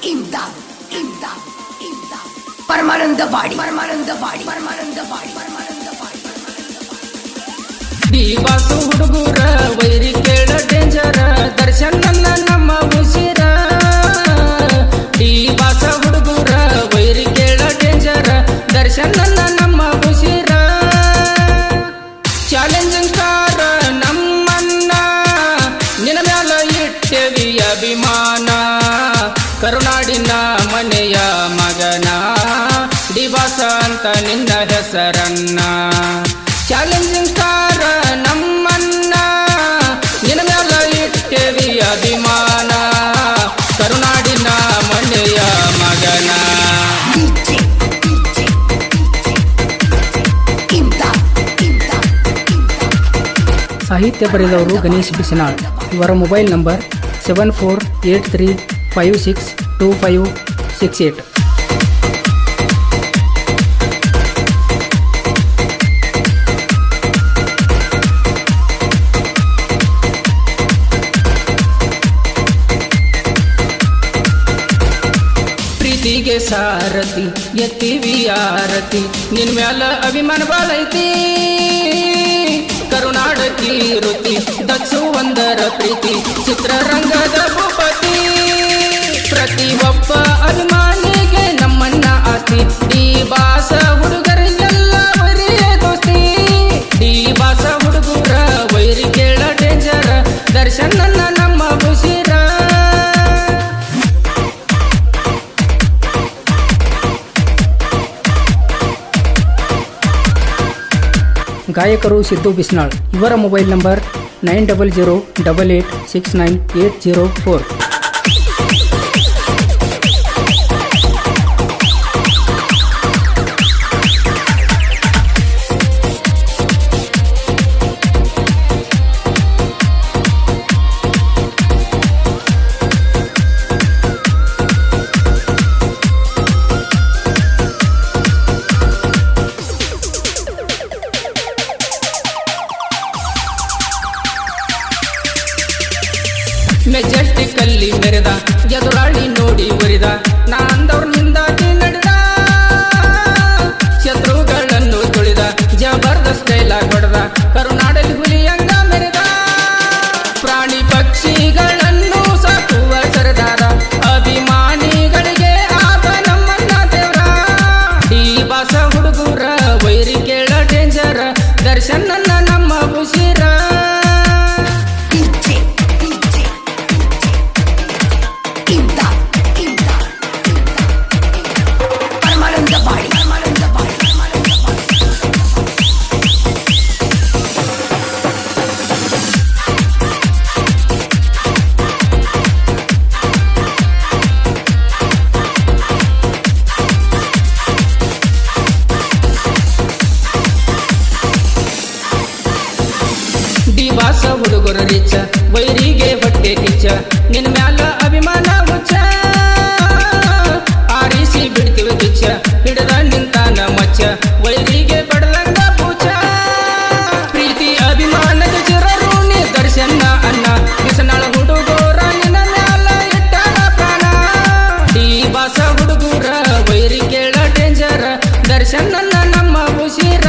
इमदाद परमानंद बाड़ी ದೀಪಾಸು ಹುಡುಗರ ವೈರಿ ಕೇಳ ಡೇಂಜರ ದರ್ಶನ್ ನನ್ನ ನಮ್ಮ ಉಸಿರ ದೀಪಾಸ ಹುಡುಗರ ವೈರಿ ಕೇಳ ಡೇಂಜರ ದರ್ಶನ್ ನನ್ನ ನಮ್ಮ ಉಸಿರ ಚಾಲೆಂಜಿಂಗ್ ಸ್ಟಾರ್ ನಮ್ಮನ್ನ ನಿನ್ನ ಮ್ಯಾಲ ಇಟ್ಟೆವಿ ಅಭಿಮಾನ ಕರುನಾಡಿನ ಮನೆಯ ಮಗನ ದಿವಾಸ ಅಂತ ನಿನ್ನ ಹೆಸರನ್ನ ಚಾಲೆಂಜಿಂಗ್ ಸ್ಟಾರ್ ನಮ್ಮನ್ನ ನಿನ್ನ ಮ್ಯಾಲ ಇಟ್ಟೆವಿ ಅಭಿಮಾನ ಕರುನಾಡಿನ ಮನೆಯ ಮಗನ ಸಾಹಿತ್ಯ ಬರೆದವರು ಗಣೇಶ್ ಬಿಸನಾಳ್. ಇವರ ಮೊಬೈಲ್ ನಂಬರ್ 7483562568. ಪ್ರೀತಿಗೆ ಸಾರಥಿ ಎತ್ತಿವಿ ಆರತಿ ನಿನ್ ಮ್ಯಾಲ ಅಭಿಮಾನ ಬಾಳೈತಿ ಕರುನಾಡಕಿ ರುತಿ ದಕ್ಷು ಒಂದರ ಪ್ರೀತಿ ಚಿತ್ರರಂಗದ ಭೂಪತಿ ಪ್ರತಿ ಒಬ್ಬ ಅಭಿಮಾನಿಗೆ ನಮ್ಮನ್ನ ಆಸ್ತಿ ಡಿ ಬಾಸ ಹುಡುಗರಿಗೆಲ್ಲ ವೈರಿಯ ದೋಸ್ತಿ ಡಿ ಬಾಸ ಹುಡುಗರ ವೈರಿ ಕೇಳ ಡೇಂಜರ ದರ್ಶನ್ ನನ್ನ ನಮ್ಮ ಉಸಿರ ಗಾಯಕರು ಸಿದ್ದು ಬಿಸ್ನಾಳ್. ಇವರ ಮೊಬೈಲ್ ನಂಬರ್ 9008869804. ಮೆಜೆಸ್ಟಿಕ್ ಅಲ್ಲಿ ಮೆರೆದ ಎದುರಾಳಿ ನೋಡಿ ಉರಿದ ನಾ ಅಂದವ್ರ ನಿಂದಾಗಿ ನಡೆದ ಶತ್ರುಗಳನ್ನು ತುಳಿದ ಜಬರ್ದಸ್ತ್ ಡೈಲಾಗ್ ಹೊಡೆದ ಕರುನಾಡಲ್ಲಿ ಹುಲಿಯಂಗ ಮೆರೆದ ಪ್ರಾಣಿ ಪಕ್ಷಿಗಳನ್ನು ಸಾಕುವ ಸರದಾರ ಅಭಿಮಾನಿಗಳಿಗೆ ಆದ ನಮ್ಮನ್ನ ದೇವ್ರ ಡಿ ಬಾಸ ಹುಡುಗರ ವೈರಿ ಕೇಳ ಡೇಂಜರ ದರ್ಶನ್ ನನ್ನ ನಮ್ಮ ಉಸಿರ ದಿವಾಸ ಹುಡುಗರ ರಿಚ ವೈರಿಗೆ ಹೊಟ್ಟೆ ಕಿಚ್ಚ ನಿನ್ನ ಮ್ಯಾಲ ಅಭಿಮಾನ ಹುಚ್ಚ ಆರಿಸಿ ಬಿಡ್ತೀವಿ ಕಿಚ್ಚ ಹಿಡದ ನಿಂತಾನ ಮಚ್ಚ ವೈರಿಗೆ ಬಡದಂಗ ಪೂಚ ಪ್ರೀತಿ ಅಭಿಮಾನದ ಚಿರರು ನೀ ದರ್ಶನ ಅನ್ನ ಬಿಸನಾಳ ಹುಡುಗರ ನಿನ್ನ ಮ್ಯಾಲ ಇಟ್ಟಾನ ಪ್ರಾಣ ದಿವಾಸ ಹುಡುಗರ ವೈರಿ ಕೇಳ ಡೇಂಜರ ದರ್ಶನ್ ನನ್ನ ನಮ್ಮ ಉಸಿರ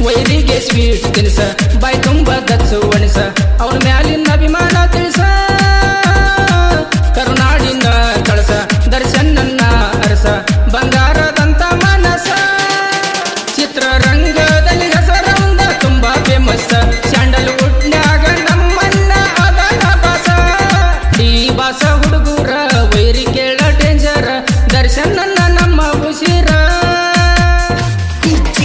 ವೈರಿಗೆ ಸ್ವೀಟ್ ತಿನ್ಸ ಬಾಯ್ ತುಂಬ ದಚ್ಚು ಒಣಸ ಅವ್ರ ಮ್ಯಾಲಿನ ಅಭಿಮಾನ ತಿಳಿಸ ಕರುನಾಡಿನ ಕಳಸ ದರ್ಶನ್ ನನ್ನ ಅರಸ ಬಂಗಾರದಂತ ಮನಸ ಚಿತ್ರರಂಗದಲ್ಲಿ ಹೆಸರಂದ ತುಂಬಾ ಫೇಮಸ್ ಸ್ಯಾಂಡಲ್ವುಡ್ನ್ಯಾಗ ನಮ್ಮನ್ನ ಅದನ ಬಾಸ ಉಸಿರ DJ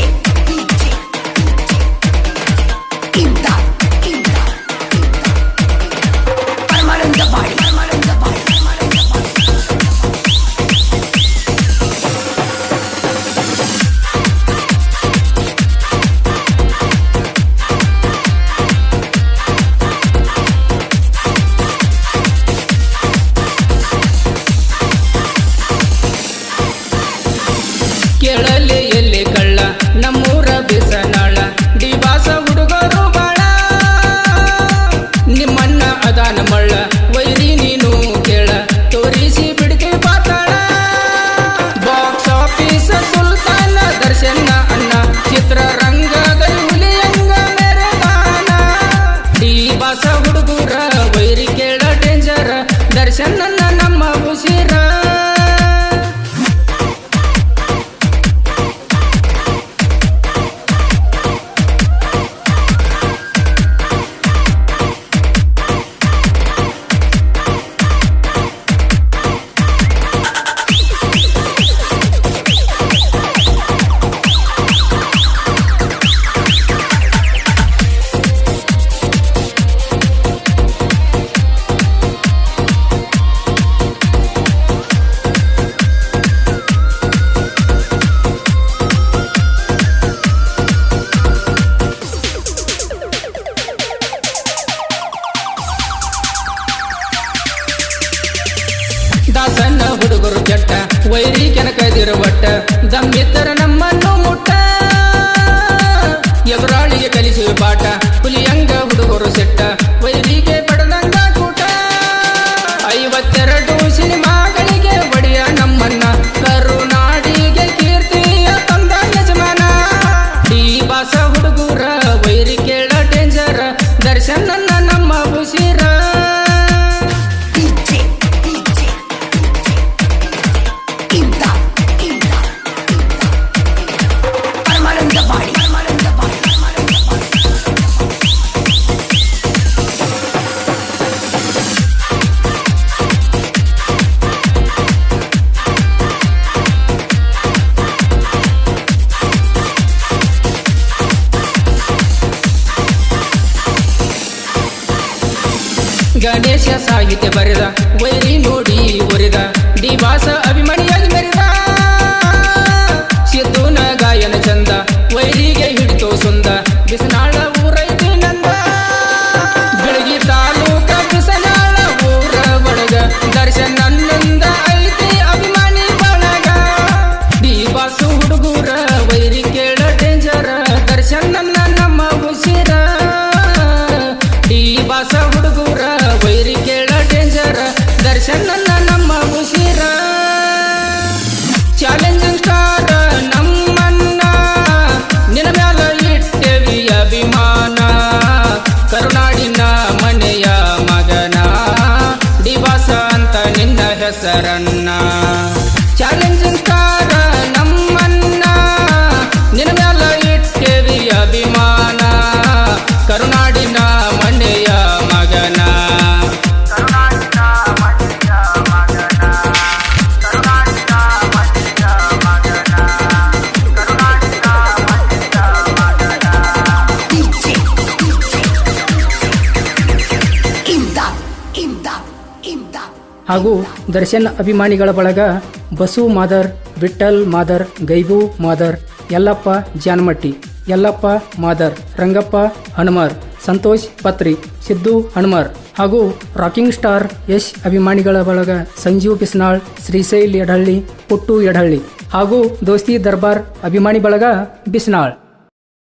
ಇಮ್ದಾದ್ ಪರಮಾನಂದ ಬಾಡಿ ಕೇಳಲಿ ಎಲ್ಲಿ ಕಳ್ಳ ನಮ್ಮೂರ ಬಿಸನಾಳ ಡಿಬಾಸ ಹುಡುಗರು ಬಾಳ ನಿಮ್ಮಣ್ಣ ಅದಾನ ಮಳ್ಳ ವೈರಿ ನೀನು ಕೇಳ ತೋರಿಸಿ ಬಿಡ್ಕೆ ಪಾತಾಳ ಬಾಕ್ಸ್ ಆಫೀಸ್ ಸುಲ್ತಾನ ದರ್ಶನ ಅಣ್ಣ ಚಿತ್ರರಂಗದಲ್ಲಿ ಹುಲಿಯಂಗ ಮೆರೆದಾನ ಡಿಬಾಸ ಹುಡುಗರ ವೈರಿ ಕೇಳ ಡೇಂಜರ್ ದರ್ಶನ ನಮ್ಮ ಉಸಿರ ದಾಸನ ಹುಡುಗರು ಜಟ್ಟ ವೈರಿ ಕೆನಕದಿರ ಒಟ್ಟ ದಮ್ಮಿತ್ತರ ನಮ್ಮನ್ನು ಮುಟ್ಟ ಎದುರಾಳಿಗೆ ಕಲಿಸುವ ಪಾಠ ಹುಲಿಯಂಗ ಹುಡುಗರು ಸೆಟ್ಟ ವೈರಿಗೆ ಪಡೆದಂಗ ಕೂಟ 52 ಸಿನಿಮಾಗಳಿಗೆ ಒಡೆಯ ನಮ್ಮನ್ನ ಕರುನಾಡಿಗೆ ಕೀರ್ತಿಯ ತಂದ ಯಜಮಾನ ಡಿಬಾಸ ಹುಡುಗರ ವೈರಿ ಕೇಳ ಡೇಂಜರ್ ದರ್ಶನ ನಮ್ಮ ಉಸಿರ ಗಣೇಶ ಸಾಹಿತ್ಯ ಬರೆದ ವೈರಿ ನೋಡಿ ಒರಿದ ಡಿಬಾಸ ಅಭಿಮಾನಿಯಾಗಿ ಮೆರೆದ ಸಿದ್ದುನ ಗಾಯನ ಚಂದ ವೈರಿಗೆ ಹಿಡಿತೋ ಸುಂದ ಬಿಸನಾಳ ಊರೈತಿ ನಂದ ಬೆಳಗಿ ತಾಲೂಕ ಬಿಸನಾಳ ಊರ ಒಳಗ ದರ್ಶನ ನನ್ನಂದ ಐತಿ ಅಭಿಮಾನಿ ಬಳಗ ಡಿಬಾಸ ಹುಡುಗರ ವೈರಿ ಕೇಳ ಡೇಂಜರ್ ದರ್ಶನ ನಮ್ಮ ಉಸಿರ ಡಿಬಾಸ ಹುಡುಗರ ವೈರಿ ಕೇಳ ಡೇಂಜರ್ ದರ್ಶನ ನಮ್ಮ ಉಸಿರ ಚಾಲೆಂಜಿಂಗ್ ಸ್ಟಾರ್ ನಮ್ಮನ್ನ ನಿನ್ನ ಮ್ಯಾಲ ಇಟ್ಟೆವಿ ಅಭಿಮಾನ ಕರುನಾಡಿನ ಮನೆಯ ಮಗನ ಡಿಬಾಸ ಅಂತ ನಿನ್ನ ಹೆಸರನ್ನ ಚಾಲೆಂಜಿಂಗ್ ಸ್ಟಾರ್ ನಮ್ಮನ್ನ ನಿನ್ನ ಮ್ಯಾಲ ಇಟ್ಟೆವಿ ಅಭಿಮಾನ ಕರುನಾಡಿನ ಮನೆಯ ಮಗನ ಹಾಗೂ ದರ್ಶನ್ ಅಭಿಮಾನಿಗಳ ಬಳಗ ಬಸು ಮಾದರ್, ವಿಠಲ್ ಮಾದರ್, ಗೈಬು ಮಾದರ್, ಯಲ್ಲಪ್ಪ ಜಾನಮಟ್ಟಿ, ಯಲ್ಲಪ್ಪ ಮಾದರ್, ರಂಗಪ್ಪ ಹನುಮರ್, ಸಂತೋಷ್ ಪತ್ರಿ, ಸಿದ್ದು ಹನುಮರ್ ಹಾಗೂ ರಾಕಿಂಗ್ ಸ್ಟಾರ್ ಯಶ್ ಅಭಿಮಾನಿಗಳ ಬಳಗ ಸಂಜೀವ್ ಬಿಸ್ನಾಳ್, ಶ್ರೀಶೈಲ್ ಯಡಹಳ್ಳಿ, ಪುಟ್ಟು ಯಡಹಳ್ಳಿ ಹಾಗೂ ದೋಸ್ತಿ ದರ್ಬಾರ್ ಅಭಿಮಾನಿ ಬಳಗ ಬಿಸ್ನಾಳ್.